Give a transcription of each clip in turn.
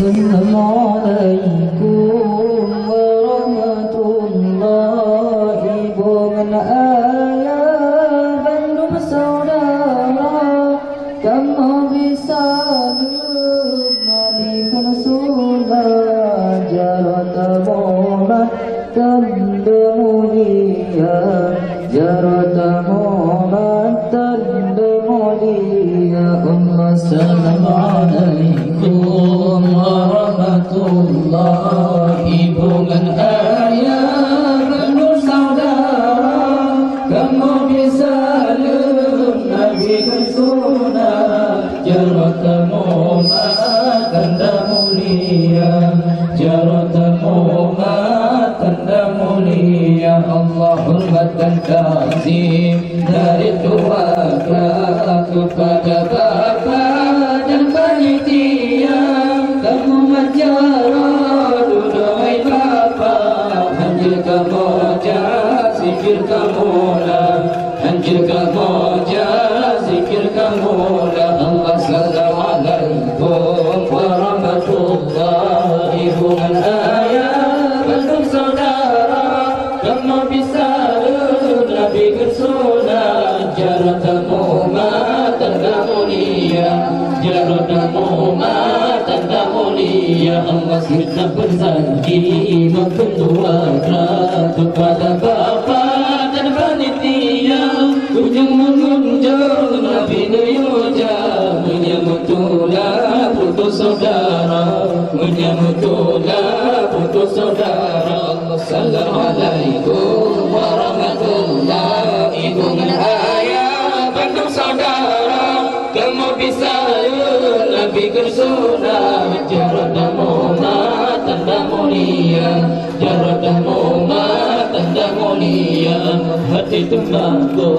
السلام عليكم ورحمة الله bukan ayah Bandung saudara kamu bisa mengabikan sunnah jarat molat tanda mulia jarat molat tanda mulia Allah Assalamualaikum warahmatullahi bukan ayah Bandung saudara kamu bisa mengabikan sunnah jarat molat tanda mulia jarat molat tanda mulia Allah hormatkan kasih dari keluarga kepada Bapa dan panitia kamu menjara doai Bapa anjir kamu zikir kamu anjir kamu zikir kamu Allah Assalamualaikum warahmatullahi bukan ayah Bandung saudara kamu bisa nabikan sunnah jarat mumat tanda mulia jarat mumat tanda mulia Allah kita berjanji memperdoa kepada Bapa dan panitia kunjung mengunjung Nabi Nuyoja menyambutlah putus saudara menyambutlah putus saudara Assalamualaikum warahmatullahi wabarakatuh Bandung saudara kamu bisa nabikan sunnah jarat mumat tanda mulia jarat mumat tanda mulia hati tembaku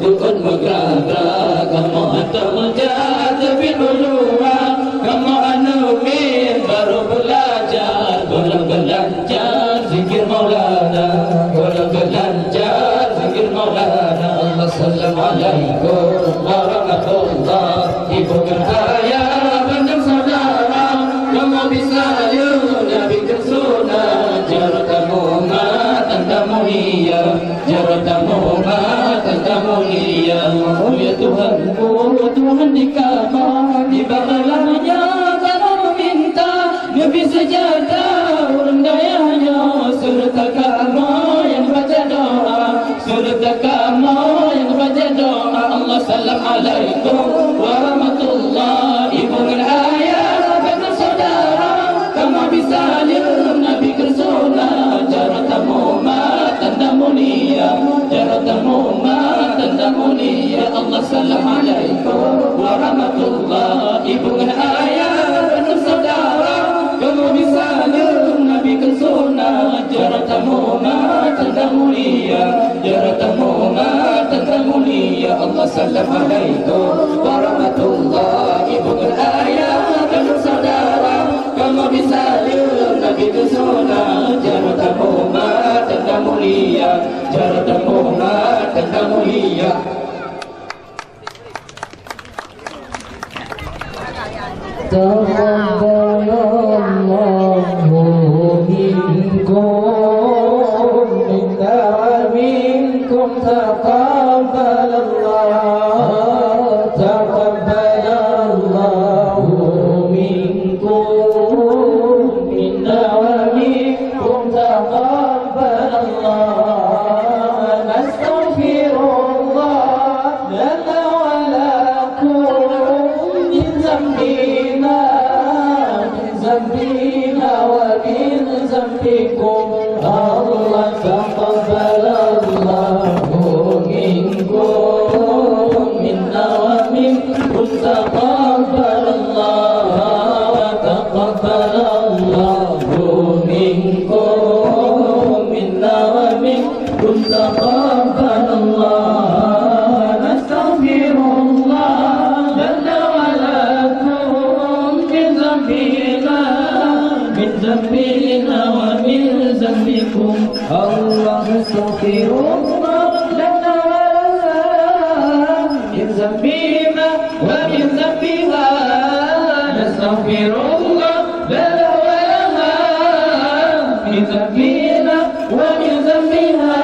Tuhan bergerak kamu hantar menjadi berdua kamu anumin baru belajar golong gelancar zikir maulana golong gelancar zikir maulana Allah Assalamualaikum warahmatullahi wabarakatuh Bandung saudara kamu bisa nabikan sunnah jarat mumat tanda mulia jarat mumat tanda mulia oh ya Tuhanku Tuhan di kamar di bawahnya kamu meminta Nabi sejadah urang dayanya serta kamu yang baca doa serta kamu yang baca doa Allah Assalamualaikum warahmatullahi wabarakatuh Bandung saudara kamu bisa nabikan sunnah jarat mumat tanda mulia jarat mumat tanda mulia Allah Assalamualaikum warahmatullahi wabarakatuh Bandung saudara kamu bisa nabikan sunnah jarat mumat tanda mulia jarat mumat tanda mulia Allah Assalamualaikum warahmatullahi wabarakatuh Bandung saudara kamu bisa nabikan sunnah jarat mumat tanda mulia jarat mumat tanda mulia Taqabbalallahu minkum minna wa minkum taqabbalallah taqabbalallahu minkum minna wa minkum taqabbalallah nastaghfirullah lana wa lakum min zambina wa min zambikum Allah taqabbalallahu minkum minna wa minkum taqabbalallah taqabbalallahu minkum minna wa minkum taqabbalallah nastaghfirullah lana wa lakum min zambina wa min zambikum Allah astaghfirullah lana wa lakum min zambina wa min zambiha nastaghfirullah ذنبنا ومن ذنبها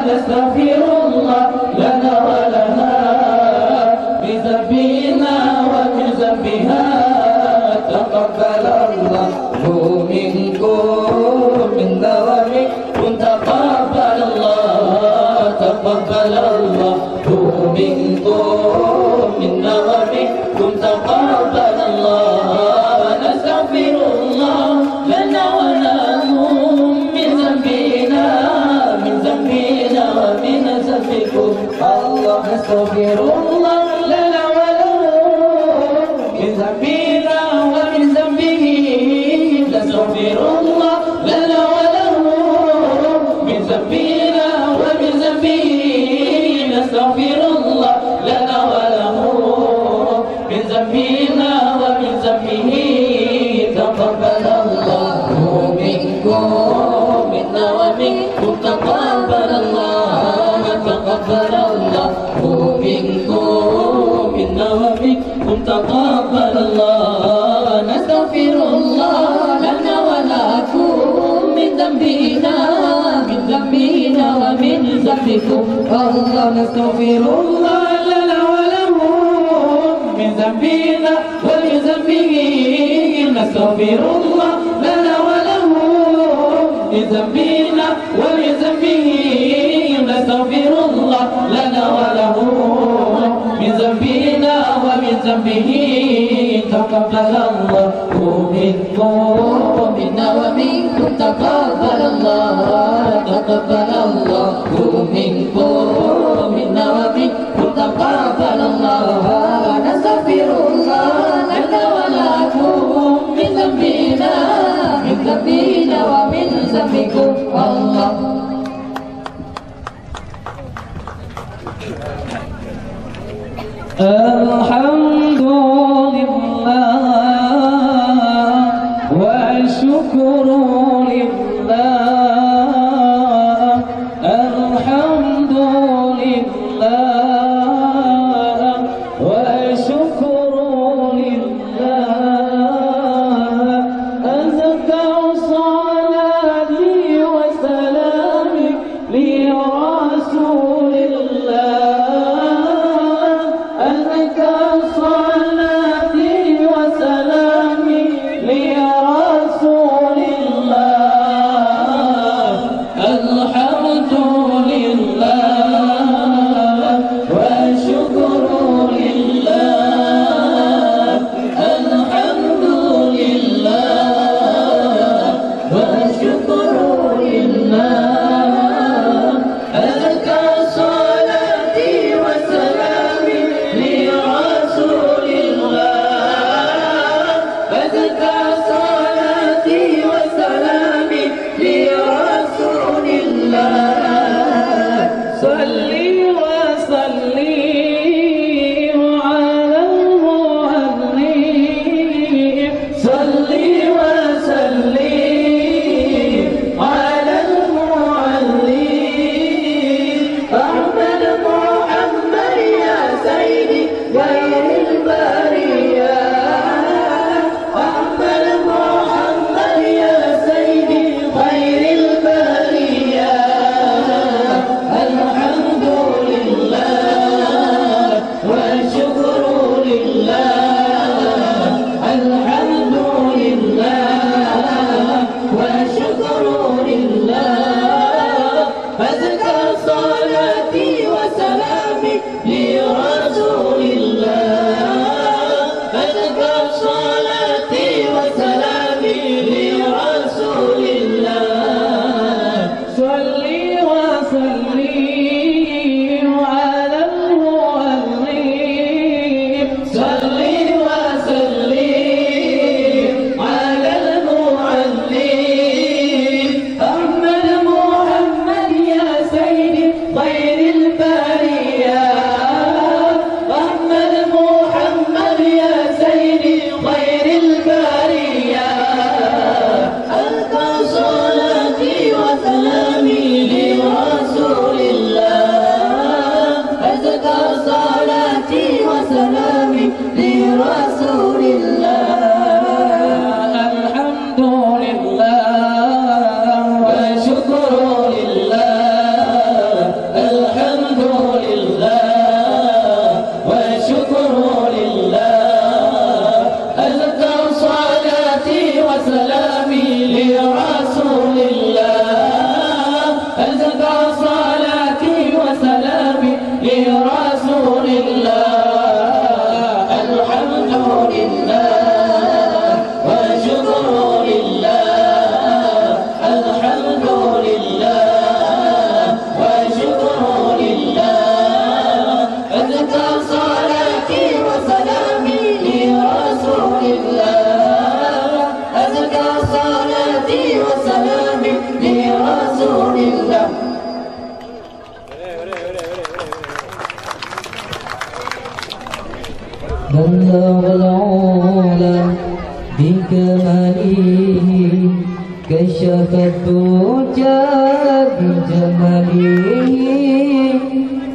نستغفر الله لنا ولها بذنبنا ومن ذنبها تقبل الله منكم منا ومنكم تقبل الله تقبل الله منكم منا ومنكم تقبل الله نستغفر الله لنا ولهم من ذنبنا ومن ذنبكم الله نستغفر الله لنا ولهم من ذنبنا ومن ذنبه نستغفر الله لنا ولهم من ذنبنا ومن ذنبه نستغفر الله لنا وله من ذنبنا ومن ذنبه تقبل الله منكم منا ومنكم تقبل الله تقبل الله منكم منا ومنكم تقبل الله نستغفر الله لنا ولكم من ذنبنا ومن ذنبكم الله نستغفر الله لنا ولهم من ذنبنا ومن ذنبه نستغفر الله لنا ولهم من ذنبنا ومن ذنبه نستغفر الله لنا وله من ذنبنا ومن ذنبه تقبل الله منكم منا ومنكم تقبل الله تقبل الله منكم منا ومنكم تقبل الله نستغفر الله لنا ولكم من ذنبنا ومن ذنبكم الله الحمد لله والشكر لله الحمد لله والشكر لله أزكى صلاتي وسلامي لرسول الله أزكى صلاتي وسلامي لرسول الله الحمد لله والشكر لله الحمد لله والشكر لله أزكى صلاتي وسلامي لرسول الله أزكى صلاتي وسلامي لرسول الله صلي وسلم على المعلم صلي وسلم على المعلم أحمد محمد يا سيدي غير البرية أحمد محمد يا سيدي خير البرية الحمد لله والشكر لله الحمد لله والشكر لله أزكى صلاتي وسلامي لرسول الله أزكى صلاتي وسلامي لرسول الله صلي وسلم على المعلم صلي وسلم على المعلم أحمد محمد يا سيدي خير البرية لرسول الله الحمد لله والشكر لله الحمد لله والشكر لله أزكى صلاتي وسلامي لرسول الله أزكى صلاتي وسلامي لرسول الله بلغ العلا بكماله كشف الدجى بجماله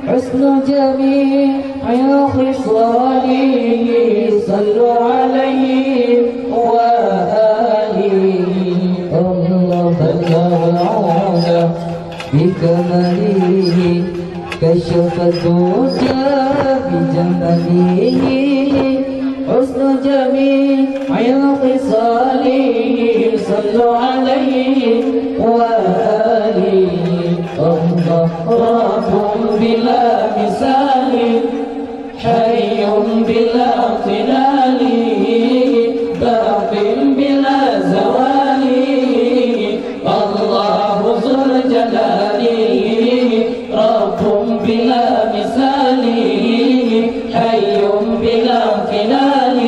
حسن جميع خصاله صلوا عليه وآله الله بلغ العلا بكماله كشف الدجى بجماله حسن جميع خصاله صلوا عليه وآله الله رب بلا مثال حي بلا اختلال باق بلا زوال الله ذو الجلال رب بلا مثال حي بلا خلال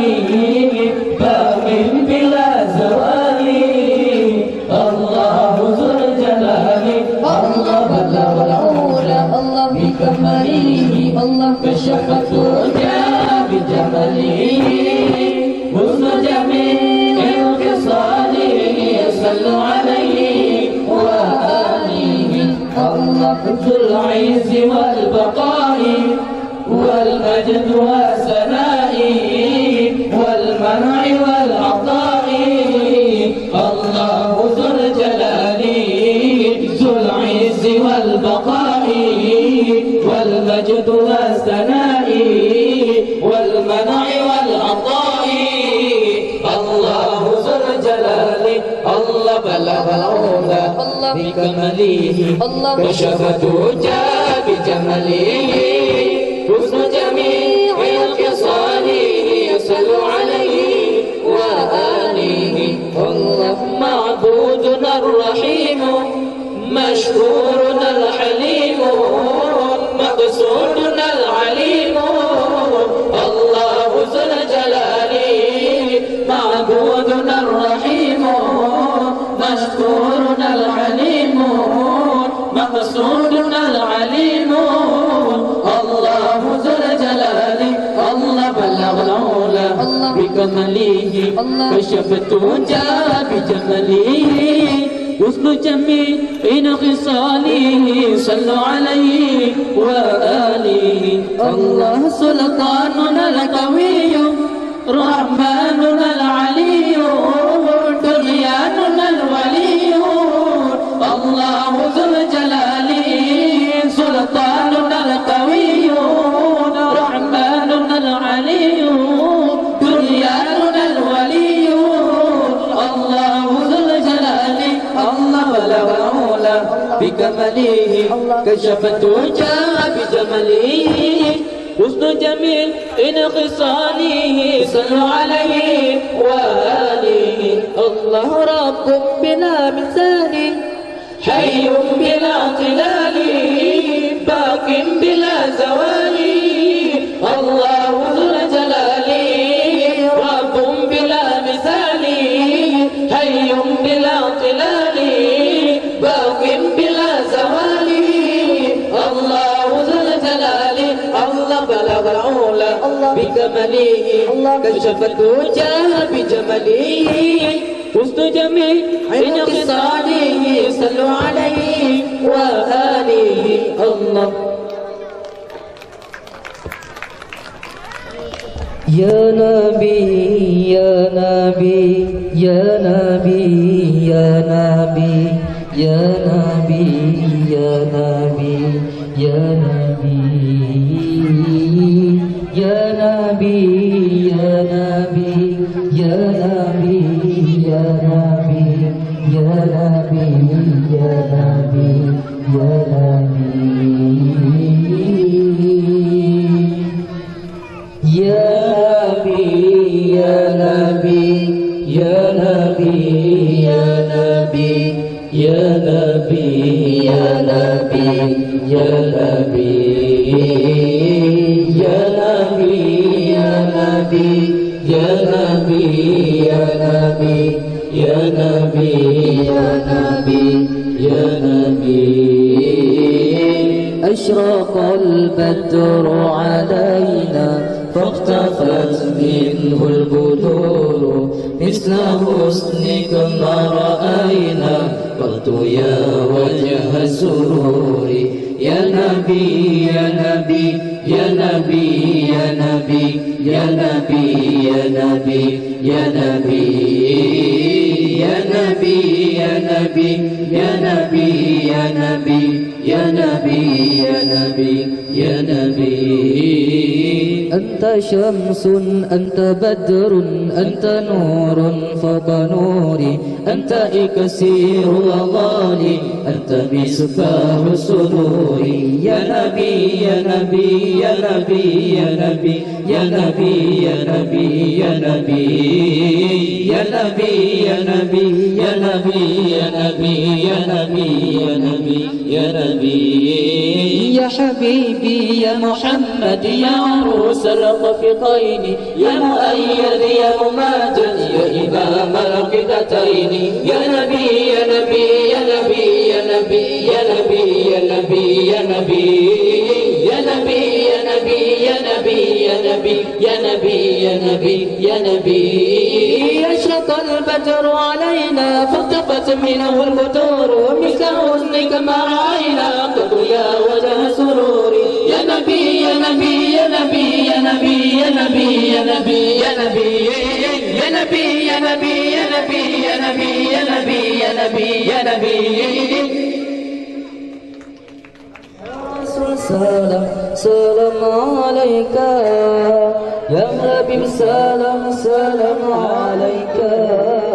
باق بلا زوال الله ذو الجلال الله بلغ العلا الله بكماله الله كشف الدجى بجماله حسن جميع الخصال صلوا عليه وآله الله ذو العز والبقاء والمجد والثناء والمنع والعطاء الله ذو الجلال ذو العز والبقاء والمجد والثناء والمنع والعطاء الله ذو الجلال الله بلغ العلا بكماله كشف الدجى بجماله حسن جميع الخصال صلوا عليه وآله الله معبودنا الرحيم مشكورنا الحليم مقصودنا العليم الله ذو الجلال معبودنا الرحيم مشكورنا الحليم مقصودنا العليم الله ذو الجلال الله بلغ العلا بكماله كشف الدجى بجماله حسن جميع خصاله صلوا عليه وآله الله سلطاننا القوي رحمننا العلي دنياننا الولي الله ذو الجلال سلطاننا القوي رحمننا العلي دنياننا الولي الله ذو الجلال الله بلغ العلا بكماله كشف الدجى بجماله حسن جميل خصاله صلوا عليه وآله الله رب بلا مثال حي بلا اختلال باق بلا زوال الله ذو الجلال رب بلا مثال حي بلا اختلال باق بلا زوال الله ذو الجلال الله بلغ العلا بكماله كشف الدجى بجماله حسن جميع خصاله صلوا عليه وآله الله يا نبي يا نبي يا نبي يا نبي يا نبي يا نبي يا نبي يا نبي يا نبي يا نبي يا نبي يا نبي يا نبي يا نبي ya Nabi, ya Nabi, ya Nabi, ya Nabi, ya Nabi, ya Nabi, ya Nabi, ya Nabi. أشرق البدر علينا فاختفت منه البدور مثل حسنك ما رأينا قط يا وجه السرور يا نبي يا نبي يا نبي يا نبي يا نبي يا نبي يا نبي يا نبي يا نبي يا نبي يا نبي يا نبي يا نبي يا نبي. أنت شمس أنت بدر أنت نور فوق نوري أنت إكسير وغالي أنت مصباح سروري يا نبي يا نبي يا نبي يا نبي يا نبي يا نبي يا نبي يا نبي يا نبي يا نبي يا نبي يا نبي يا نبي يا نبي يا حبيبي يا محمد يا عروس الرفيقين يا مؤيد يا مماجد يا إمام القبلتين يا نبي يا نبي يا نبي يا نبي يا نبي يا نبي يا نبي يا نبي يا نبي يا نبي يا نبي يا نبي يا نبي يا نبي. أشرق البدر علينا فالتفت منه البدور مثل حسنك ما رأينا قد يا وجه سروري يا نبي يا نبي يا نبي يا نبي يا نبي يا نبي يا نبي يا نبي يا نبي يا نبي يا نبي يا نبي يا نبي يا نبي. سلام سلام عليك يا حبيب سلام سلام عليك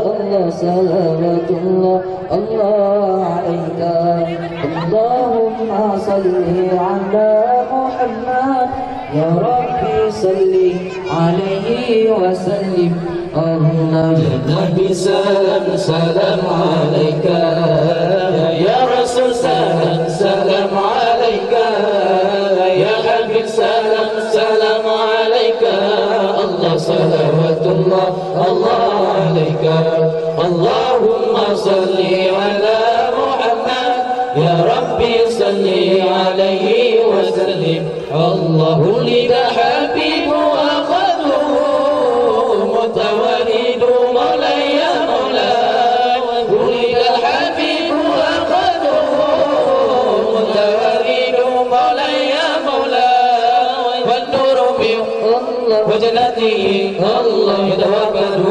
الله صلوات الله الله عليك اللهم صل على محمد يا ربي صل عليه وسلم الله يا نبي سلام سلام عليك يا رسول سلام سلام عليك يا حبيب سلام سلام عليك الله صلوات الله الله عليك اللهم صل على محمد يا ربي صل عليه وسلم الله ولد حبيب وأخذه متولد مولاي يا مولاي ولد الحبيب وأخذه متولد مولاي يا مولاي والنور من الله وجنته الله يتوكل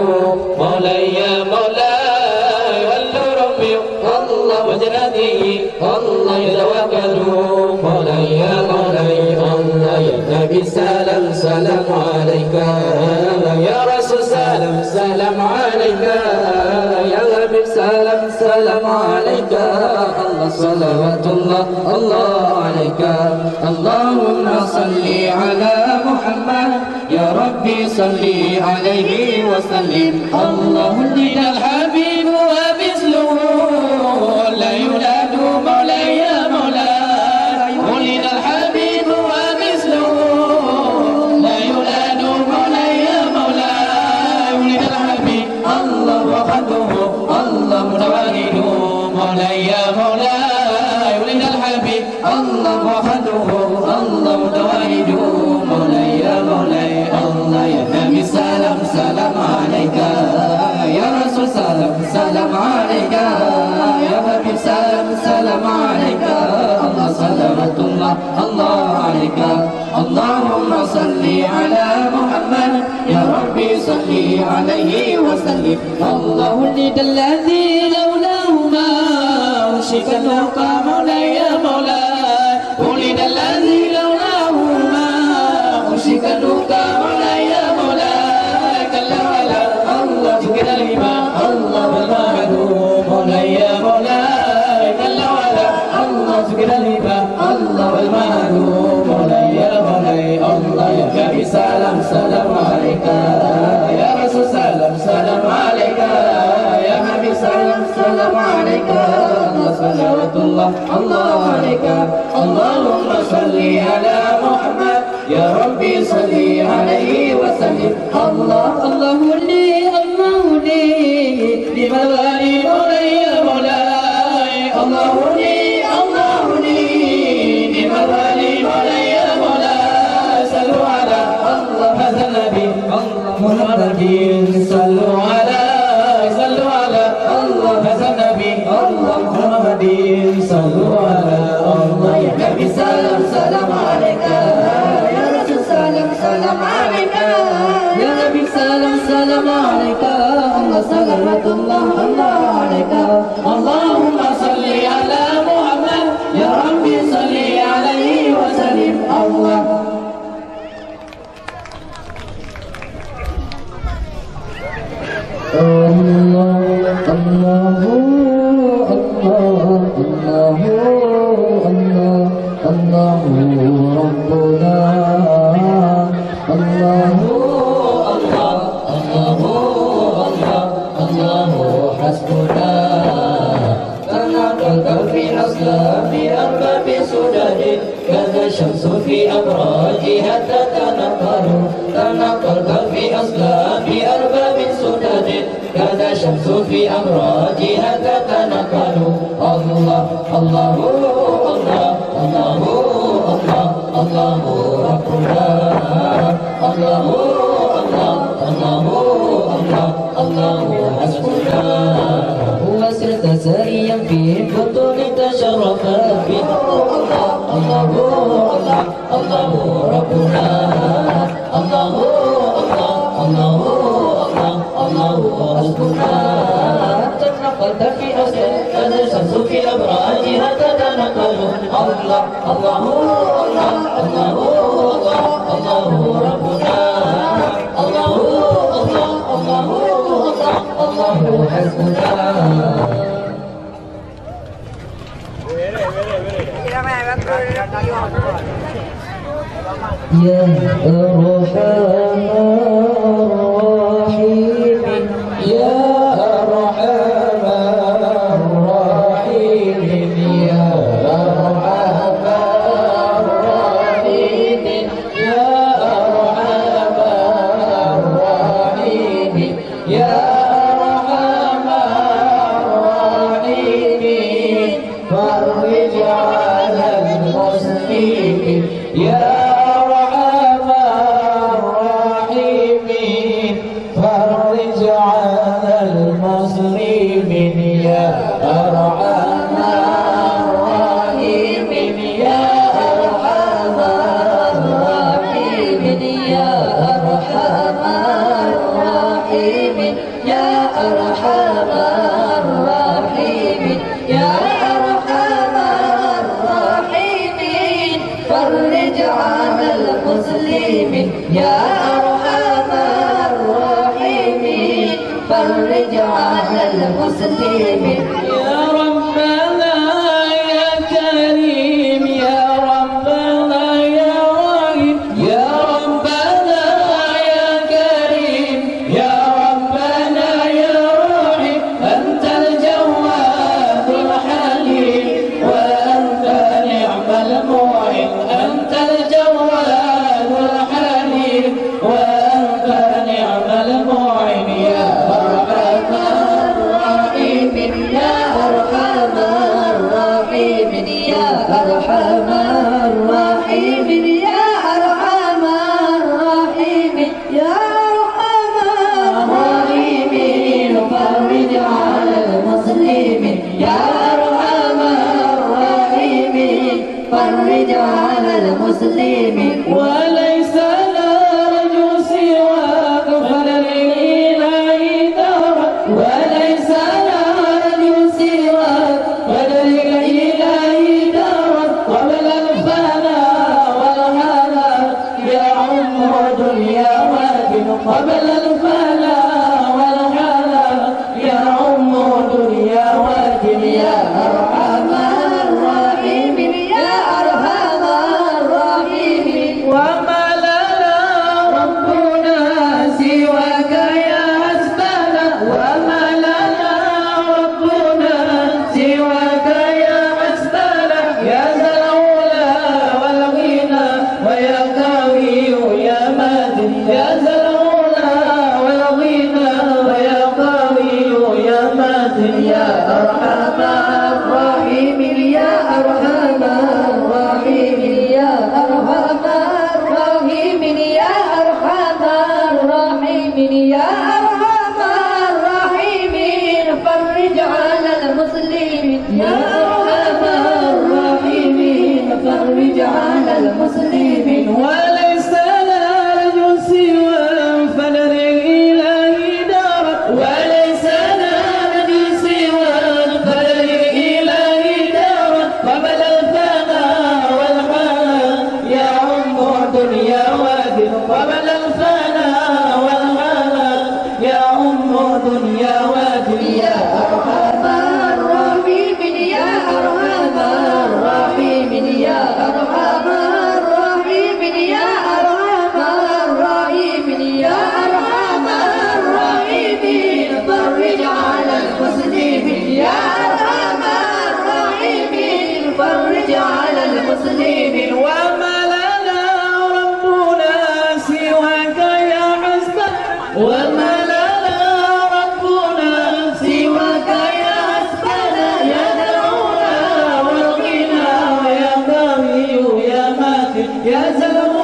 مولاي يا مولاي والنور من الله وجنته الله يتوكل مولاي يا مولاي الله يا نبي سلام سلام عليك يا رسول سلام سلام عليك يا حبيب سلام سلام عليك الله صلوات الله الله عليك اللهم صل على محمد يا ربي صل عليه وسلم الله ولد الحبيب ومثله لا يولد مولاي يا مولاي ولد الحبيب ومثله لا يولد مولاي يا مولاي ولد الحبيب الله وحده الله متولد مولاي يا مولاي ولد الحبيب الله وحده الله متولد مولاي يا مولاي الله يا نبي سلام سلام عليك يا رسول سلام سلام عليك يا حبيب سلام سلام عليك الله صلوات الله الله عليك اللهم صل على محمد يا ربي صل عليه وسلم الله ولد الذي لولاه ما وشك النوق مولاي يا مولاي ولد الذي لولاه ما وشك النوق مولاي يا مولاي كلا ولا الله ذكر الإمام الله والمعد مولاي يا مولاي كلا ولا الله ذكر الإمام الله والمعد مولاي يا مولاي الله يا نبي سلام سلام عليك يا رسول سلام سلام عليك يا حبيب سلام سلام عليك الله صلوات الله الله عليك عليك اللهم صل على محمد يا ربي صل عليه وسلم الله الله لي بموالي مولاي مولاي الله لي بموالي مولاي مولاي صلوا على الله هذا النبي محمد صلوا على الله هذا النبي محمد صلوا على الله يا نبي سلام سلام عليك يا رسول سلام سلام عليك يا نبي سلام سلام عليك الله صلوات الله الله عليك اللهم صل على محمد يا ربي صل عليه وسلم الله الشمس في أبراجها تتنقل في أصلاب أرباب سدد كذا الشمس في أبراجها تتنقل الله الله الله الله الله الله ربنا الله الله الله الله الله حسبنا وسرت ساريا في بطون تشرفا في الله الله الله الله ربنا الله الله الله الله الله حسبنا تنقلت في أسد الشمس في أبراجها تتنقل الله الله الله الله الله الله ربنا الله الله الله الله الله حسبنا يا أرحم الراحمين يا أرحم الراحمين يا أرحم الراحمين يا أرحم الراحمين يا أرحم الراحمين فرج على المسلمين يا أرحم الراحمين فرج على المسلمين يا أرحم الراحمين يا أرحم الراحمين يا أرحم الراحمين يا أرحم الراحمين يا أرحم الراحمين فرج على المسلمين يا أرحم الراحمين فرج على المسلمين يا ربنا يا كريم يا ربنا يا رحيم يا ربنا يا كريم يا ربنا يا رحيم أنت الجواد الحليم وأنت نعم المعين أنت الجواد الحليم وأنت نعم المعين يا أرحم الراحمين يا أرحم الراحمين يا أرحم الراحمين يا أرحم الراحمين يا أرحم الراحمين فرج على المسلمين يا أرحم الراحمين فرج على المسلمين وليس نرجو سواك فللإله دارا وليس نرجو سواك فللإله دارا قبل الفناء والهلاك يا عمر دنيا واجب قبل الفناء والهلاك يا عمر دنيا واجب يا أرحم الراحمين يا أرحم الراحمين وما لنا ربنا سواك يا حسبنا وما لنا ربنا سواك يا حسبنا يا يا قوي يا متين يا ذا العلا والغنى يا قوي يا متين يا أرحم الراحمين يا أرحم الراحمين يا أرحم الراحمين يا أرحم الراحمين يا أرحم الراحمين فرج على المسلمين يا أرحم الراحمين فرج على المسلمين وليس نرجو سوى فلن الإله دارا وليس نرجو سوى فلن الإله دارا قبل الفناء والحنان يا عم دنيا وادي قبل الفناء والحنان يا عم دنيا وادي يا أرحم الراحمين يا أرحم الراحمين يا أرحم الراحمين يا أرحم الراحمين يا أرحم الراحمين فرج على المسلمين يا أرحم الراحمين فرج على المسلمين وما لنا ربنا سواك يا حسبنا وما لنا ربنا سواك يا حسبنا يا دعونا والغنى يا قوي يا ماتن يا زلمة